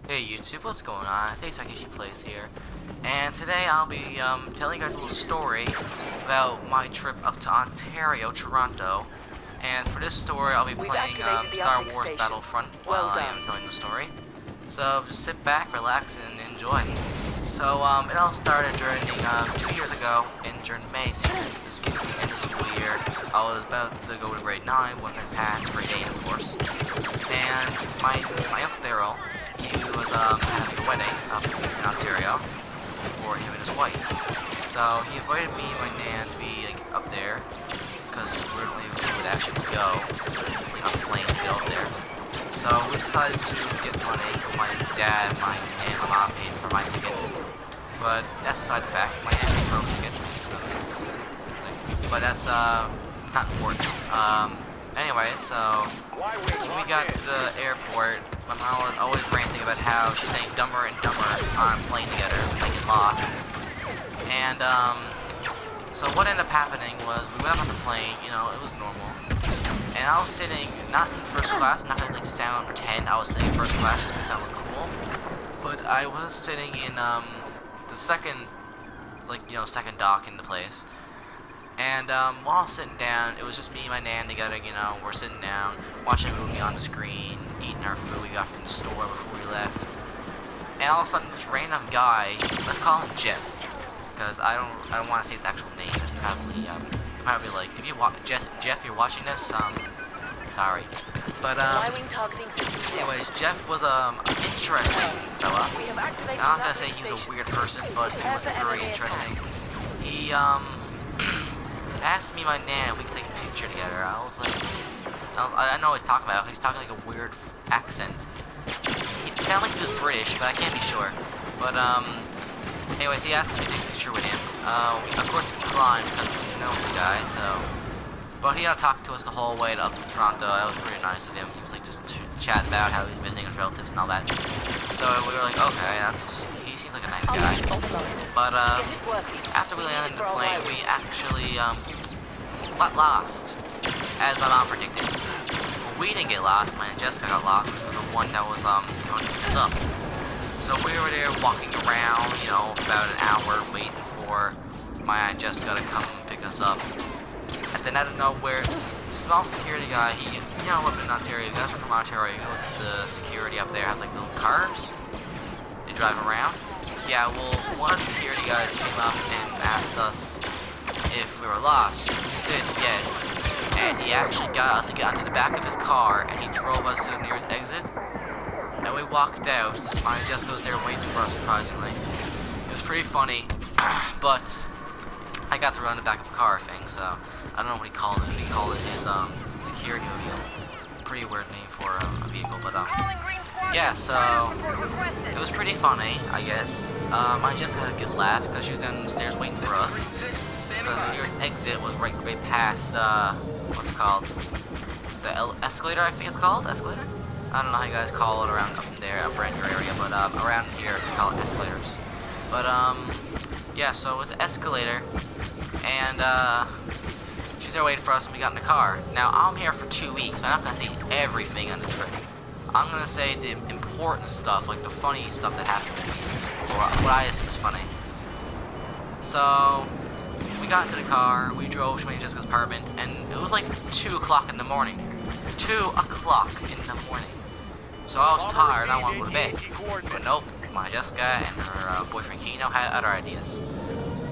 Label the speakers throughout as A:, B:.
A: Hey YouTube, what's going on? It's Takeshi Plays here, and today I'll be telling you guys a little story about my trip up to Ontario, Toronto. And for this story, I'll be playing Star Wars Battlefront while I am telling the story. So just sit back, relax, and enjoy. So it all started during 2 years ago, during May season, this end of the school year. I was about to go to grade 9, when I passed, grade 8 of course. And my Uncle Daryl, he was having a wedding up in Ontario for him and his wife. So he invited me and my nan to be like up there because we would actually go like, on a plane to get up there. So we decided to get money. My dad, my aunt, and my mom paid for my ticket. But that's a side fact. My aunt paid for her ticket. So, but that's not important. Anyway, so when we got to the airport, my mom was always ranting about how she's saying dumber and dumber on a plane together, like get lost. And so what ended up happening was we went up on the plane, you know, it was normal. And I was sitting not in first class, I'm not gonna like sound and pretend I was sitting in first class just to sound look cool. But I was sitting in the second, like, you know, second dock in the place. And while I was sitting down, it was just me and my nan together, you know, we're sitting down, watching a movie on the screen, eating our food we got from the store before we left. And all of a sudden, this random guy, let's call him Jeff, because I don't want to say his actual name. It's probably like, if you Jeff, you're watching this, sorry. But anyways, Jeff was an interesting fella. I'm not gonna say he was a weird person, but he was very interesting. He asked me and my nan if we could take a picture together. I was like, I know what he's talking about. He's talking like a weird accent. He sounded like he was British, but I can't be sure. But anyways, he asked me to take a picture with him. Of course we declined because we didn't know the guy. So, but he talked to us the whole way up to Toronto. That was pretty nice of him. He was like just chatting about how he's visiting his relatives and all that. So we were like, okay, he seems like a nice guy. But after we landed the plane, we actually got lost, as my mom predicted. We didn't get lost. My Aunt Jessica got lost, which was the one that was going to pick us up. So we were there walking around, you know, about an hour waiting for my Aunt Jessica to come pick us up. And then out of nowhere, this small security guy, you know, up in Ontario, you guys are from Ontario, he goes like the security up there has like little cars they drive around. Yeah, well, one of the security guys came up and asked us if we were lost. We said yes, and he actually got us to get onto the back of his car, and he drove us to the nearest exit. And we walked out. My Aunt Jessica was there waiting for us, surprisingly. It was pretty funny, but I got to run the back of the car thing, so I don't know what he called it. He called it his security mobile. Pretty weird name for a vehicle, but yeah, so it was pretty funny, I guess. I just had a good laugh because she was downstairs waiting for us. Because the nearest exit was right past, what's it called? The escalator, I think it's called? Escalator? I don't know how you guys call it around up there, around your area, but around here we call it escalators. But yeah, so it was an escalator, and she was there waiting for us, and we got in the car. Now, I'm here for 2 weeks, but I'm not going to say everything on the trip. I'm going to say the important stuff, like the funny stuff that happened to me, or what I assume is funny. So, we got into the car, we drove to my Jessica's apartment, and it was like 2 o'clock in the morning. 2 o'clock in the morning. So I was tired, I wanted to go to bed. But nope, my Jessica and her boyfriend Kino had other ideas.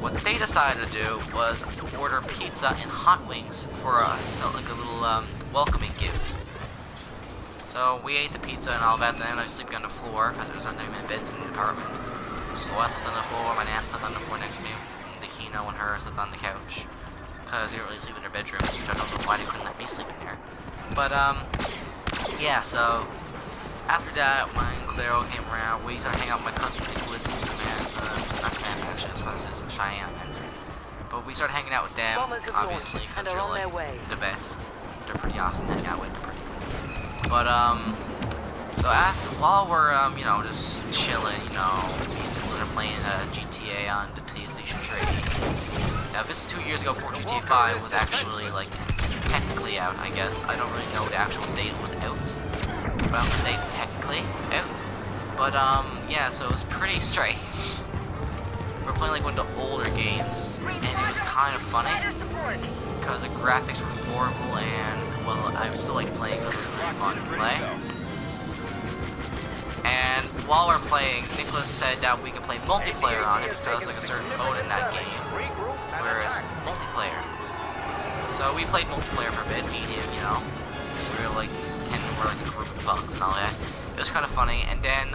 A: What they decided to do was order pizza and hot wings for us, like a little welcoming gift. So we ate the pizza and all that, then I was sleeping on the floor because there was no beds in the apartment. So I slept on the floor, my nan slept on the floor next to me, and the Kino and her slept on the couch. Because they didn't really sleep in their bedroom, which I don't know why they couldn't let me sleep in there. But yeah, so after that, my Uncle Daryl came around, we started hanging out with my cousin Nicholas and Samantha, not Samantha actually, it's supposed to say Cheyenne, but we started hanging out with them, obviously, because they're like the best. They're pretty awesome to hang out with, they're pretty cool. But so while we're you know, just chilling, you know, we are playing GTA on the PlayStation 3. Now this is 2 years ago before GTA 5 was actually like technically out, I guess. I don't really know the actual date it was out, but I'm gonna say technically out. But But yeah, so it was pretty strange. We're playing like one of the older games, and it was kind of funny because the graphics were horrible, and well, I still like playing because it was really fun to play. And while we're playing, Nicholas said that we could play multiplayer on it because like a certain mode in that game, whereas multiplayer. So we played multiplayer for a bit, me and him, you know. We were like we're like a group of thugs and all that. It was kind of funny, and then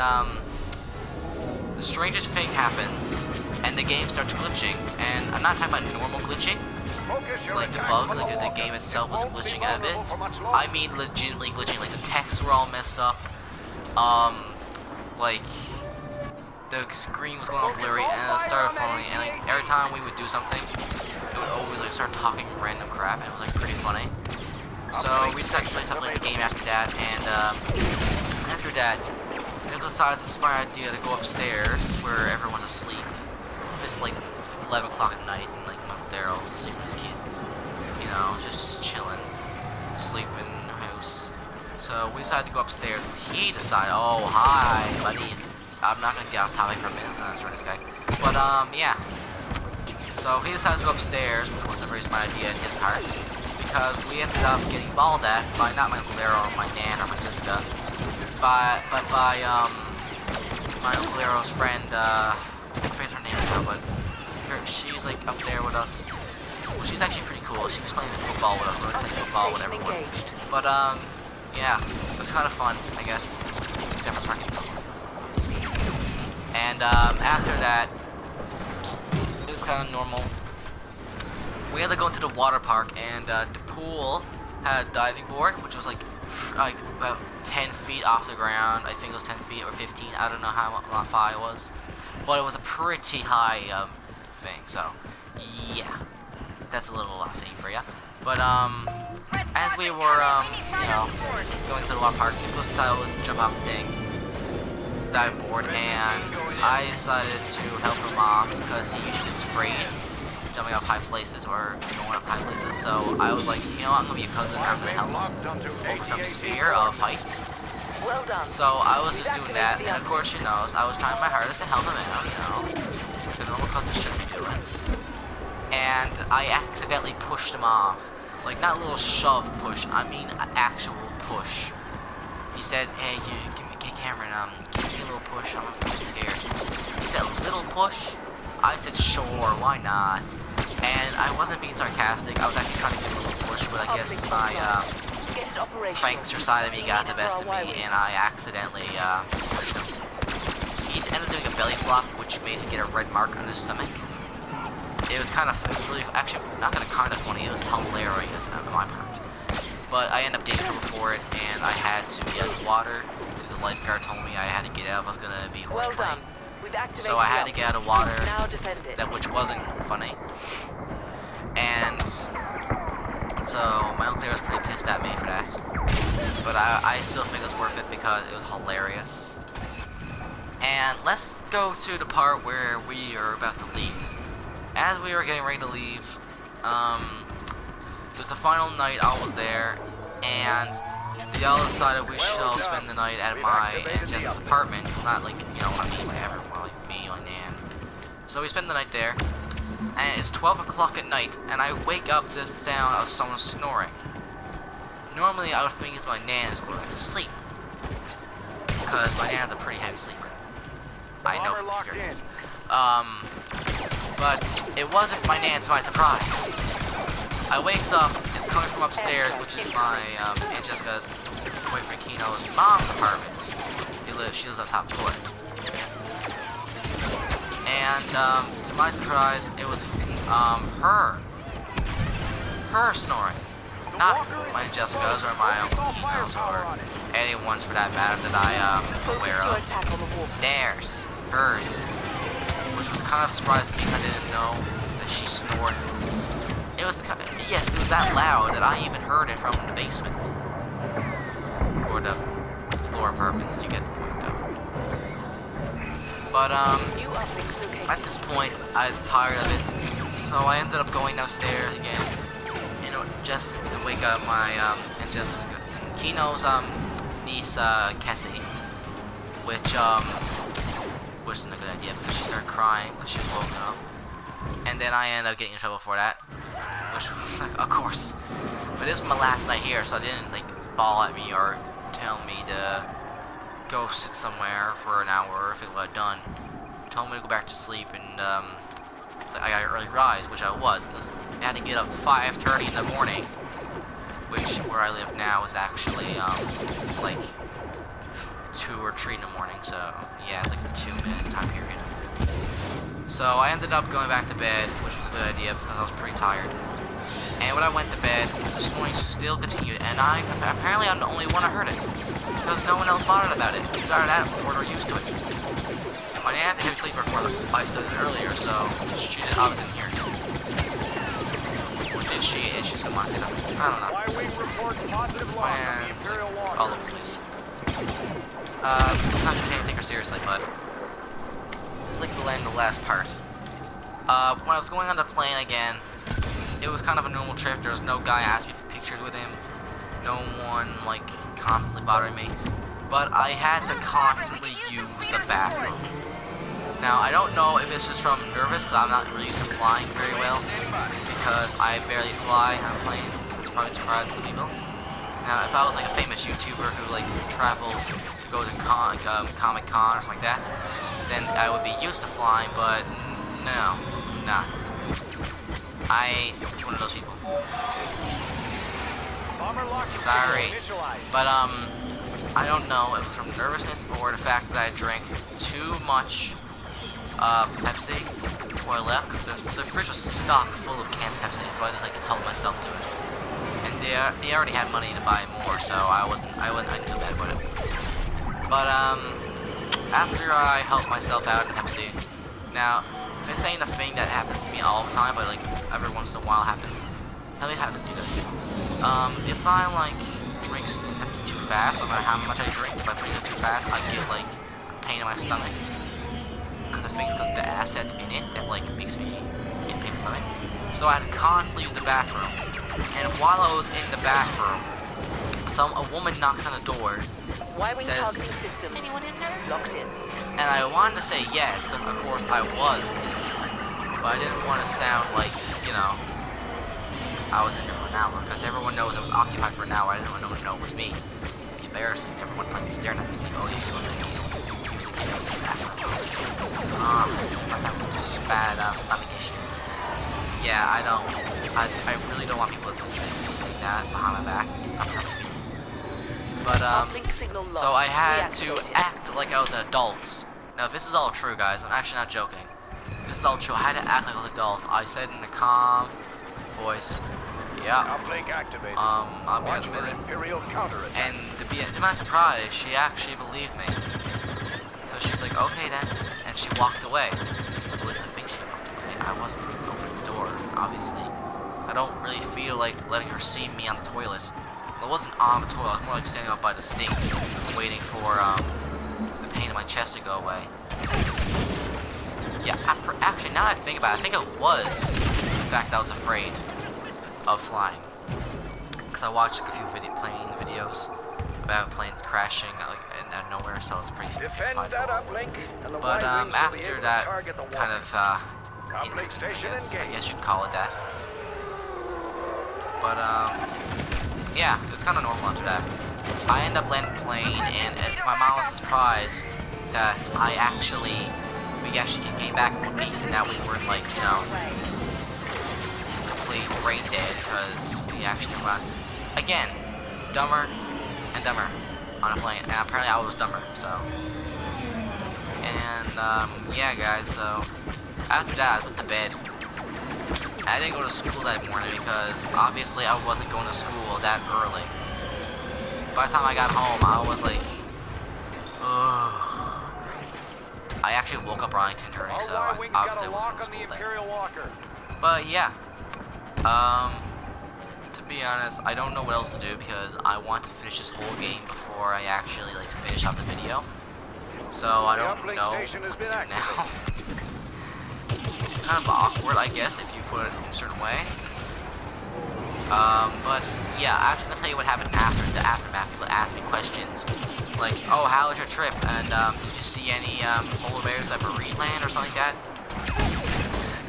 A: the strangest thing happens, and the game starts glitching. And I'm not talking about normal glitching, like the bug, like the game itself was glitching a bit. I mean legitimately glitching, like the texts were all messed up. Like the screen was going all blurry, and it started funny. And like every time we would do something, it would always like start talking random crap, and it was like pretty funny. So we decided to play the game after that, and after that, Nicholas decided the smart idea to go upstairs where everyone's asleep. It's like 11 o'clock at night, and like Uncle Daryl's asleep with his kids, you know, just chilling, sleeping in the house. So we decided to go upstairs. He decided, oh hi, buddy. I'm not gonna get off topic for a minute. I'm gonna this guy, but yeah. So he decided to go upstairs, which wasn't a very smart idea in his part, because we ended up getting balled at by not my Uncle Daryl or my Nan or my Jessica, but by my Uncle Daryl's friend. I forget her name now, but she's like up there with us. Well, she's actually pretty cool. She was playing football with us. We were playing football with everyone. But yeah, it was kind of fun, I guess, except for parking. And after that, it was kind of normal. We had to go into the water park, and the pool had a diving board, which was like about 10 feet off the ground. I think it was 10 feet or 15. I don't know how high it was, but it was a pretty high thing. So yeah, that's a little thing for you. But as we were you know, going to the water park, people decided to jump off the thing, diving board, and I decided to help him off because he usually gets afraid jumping off high places or going up high places. So I was like, you know what, I'm gonna be a cousin, I'm gonna help him overcome his fear of heights. So I was just doing that, and of course she knows I was trying my hardest to help him out, you know, the normal cousin should be doing. And I accidentally pushed him off. Like, not a little shove push, I mean an actual push. He said, hey, Cameron, give me a little push, I'm a bit scared. He said, little push? I said, sure, why not? And I wasn't being sarcastic, I was actually trying to give him a little push, but I guess my prankster side of me got the best of me, and I accidentally pushed him. He ended up doing a belly flop, which made him get a red mark on his stomach. It was really, actually, not kind of funny, it was hilarious on my part. But I ended up getting in trouble for it, and I had to get water. The lifeguard told me I had to get out if I was going to be horse trained. So I had to get out of water, which wasn't funny. And so my uncle was pretty pissed at me for that. But I still think it was worth it because it was hilarious. And let's go to the part where we are about to leave. As we were getting ready to leave, it was the final night I was there, and the other side of we shall spend the night at my and Jessica's apartment. Not like, you know, not me, like everyone, like me, my Nan. So we spend the night there, and it's 12 o'clock at night, and I wake up to the sound of someone snoring. Normally, I would think it's my Nan is going back to sleep, because my Nan's a pretty heavy sleeper. I know from experience. But it wasn't my Nan, to my surprise. I wakes up, it's coming from upstairs, which is my Aunt Jessica's boyfriend Kino's mom's apartment. She lives on top floor. And to my surprise, it was her snoring. Not my Aunt Jessica's or my Uncle Kino's or anyone's for that matter that I am aware of. Theirs. Hers. Which was kind of surprised to me because I didn't know that she snored. It was kind of, yes, it was that loud that I even heard it from the basement. Or the floor apartments, you get the point though. But at this point I was tired of it, so I ended up going downstairs again, you know, just to wake up my and just Kino's niece Cassie, which which isn't a good idea because she started crying because she was woken up. And then I ended up getting in trouble for that, which was like, of course. But this was my last night here, so I didn't like bawl at me or tell me to go sit somewhere for an hour if it was done. He told me to go back to sleep, and I got an early rise, which I was. I had to get up 5:30 in the morning, which where I live now is actually like 2 or 3 in the morning. So yeah, it's like a 2-minute time period. So I ended up going back to bed, which was a good idea because I was pretty tired. And when I went to bed, the snoring still continued, and apparently I'm the only one who heard it, because no one else bothered about it. Either that or they're used to it. My aunt's a heavy sleeper for I said it earlier, so she did obviously hear it. Or did she? And she said, I don't know. My aunt's like all over the place. Sometimes you can't take her seriously, but this is like the last part. When I was going on the plane again, it was kind of a normal trip. There was no guy asking me for pictures with him. No one, like, constantly bothering me. But I had to constantly use the bathroom. Now, I don't know if it's just from nervous, because I'm not really used to flying very well. Because I barely fly on a plane, so it's probably a surprise to people. Now, if I was, like, a famous YouTuber who, like, traveled to go to Comic-Con or something like that, then I would be used to flying, but no, I'm not. I am one of those people. Sorry, but I don't know if it was from nervousness or the fact that I drank too much Pepsi before I left, because the fridge was stocked full of cans of Pepsi, so I just like helped myself to it. And they already had money to buy more, so I didn't feel bad about it. But after I helped myself out in Pepsi, now. If this ain't a thing that happens to me all the time, but like every once in a while happens, tell me it happens to you guys too. If I like drink Pepsi too fast, no matter how much I drink, if I drink it too fast, I get like a pain in my stomach. Because I think it's because the acid's in it that like makes me get pain in my stomach. So I had to constantly use the bathroom. And while I was in the bathroom, a woman knocks on the door. Says, anyone in there? Locked in. And I wanted to say yes, because of course I was in there. But I didn't want to sound like, you know, I was in there for an hour, because everyone knows I was occupied for an hour. I didn't want no one to know it was me. It'd be embarrassing. Everyone playing staring at me, like, oh yeah, he was the kid. He was the kid who was in the bathroom. Must have some bad stomach issues. Yeah, I really don't want people to say that behind my back. Talk about my feelings. But, so I had to act like I was an adult. Now, if this is all true, guys, I'm actually not joking. If this is all true, I had to act like I was an adult. I said in a calm voice, yeah, I'll be in a minute. And to my surprise, she actually believed me. So she's like, okay then, and she walked away. At least I think she walked away. I wasn't opening the door, obviously. I don't really feel like letting her see me on the toilet. I wasn't on the toilet, I was more like standing up by the sink, waiting for the pain in my chest to go away. Yeah, actually, now that I think about it, I think it was the fact that I was afraid of flying. Because I watched like, a few plane videos about plane crashing like out of nowhere, so it's pretty fun. But after that kind of incident, I guess you'd call it that. But yeah, it was kind of normal after that. I ended up landing the plane, and my mom was surprised that we actually came back in one piece, and now we weren't like, you know, complete brain dead, because we actually went, again, dumber and dumber on a plane, and apparently I was dumber, so. And, yeah guys, so, after that I went to bed. I didn't go to school that morning because obviously I wasn't going to school that early. By the time I got home, I was like, ugh. I actually woke up around 10:30, so obviously I wasn't going to school then. But yeah, to be honest, I don't know what else to do because I want to finish this whole game before I actually like finish out the video. So I don't know what to do now. Kind of awkward, I guess, if you put it in a certain way. But yeah, actually, I'll tell you what happened after the aftermath. People asked me questions like, "Oh, how was your trip? And did you see any polar bears at Marineland or something like that?"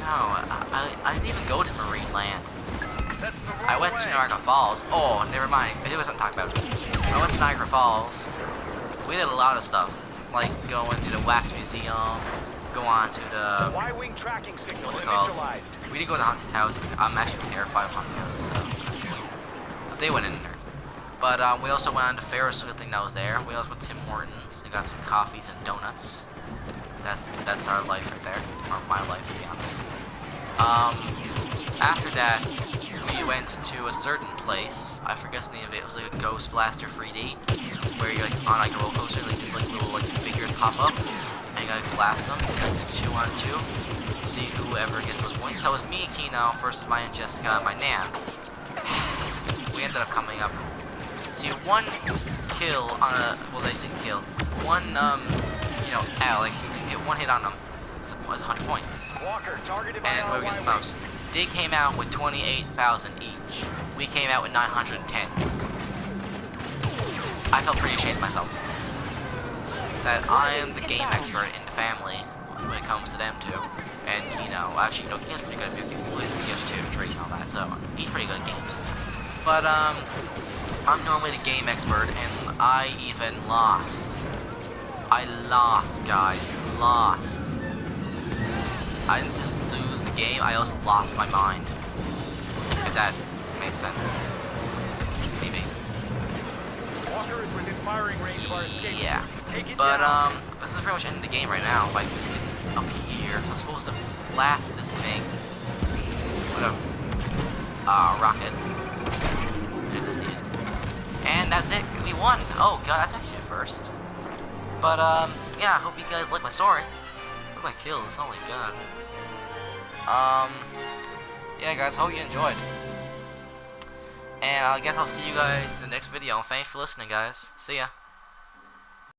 A: No, I didn't even go to Marineland. I went to Niagara Falls. Oh, never mind. I wasn't talking about. I went to Niagara Falls. We did a lot of stuff, like go into the Wax Museum, go on to the
B: Y-wing tracking signal
A: what's it called?
B: initialized.
A: We didn't go to the haunted house. I'm actually terrified of haunted houses, so but they went in there. But we also went on the Ferris wheel thing that was there. We also went to Tim Hortons. We got some coffees and donuts. That's our life right there, or my life to be honest. After that, we went to a certain place. I forget the name of it. It was like a Ghost Blaster 3D, where you're like on like a roller coaster, like just like little like figures pop up, and you gotta blast them, and just 2-on-2. See whoever gets those points. So it was me, Kino, versus my and Jessica, my Nan. We ended up coming up. See, one kill on a, well, they say kill. One, you know, like one hit on them was 100 points.
B: Walker, targeted by
A: And
B: our
A: whoever gets the
B: Y-wing.
A: most. They came out with 28,000 each. We came out with 910. I felt pretty ashamed of myself. That I am the game expert in the family when it comes to them two. And Kino, actually, no, Kino's pretty good at video games. At least he gets to Drake and all that, so he's pretty good at games. But, I'm normally the game expert, and I even lost. I lost, guys. Lost. I didn't just lose the game, I also lost my mind. If that makes sense. Maybe.
B: Walker is within firing range of our escape.
A: Yeah.
B: Take it
A: But,
B: down.
A: this is pretty much ending the game right now. Like, this get up here. So I'm supposed to blast this thing. What a rocket. I just did. And that's it. We won. Oh god, that's actually a first. But yeah, I hope you guys like my story. Look at my kills. Holy god. Yeah, guys, hope you enjoyed. And I guess I'll see you guys in the next video. Thanks for listening, guys. See ya.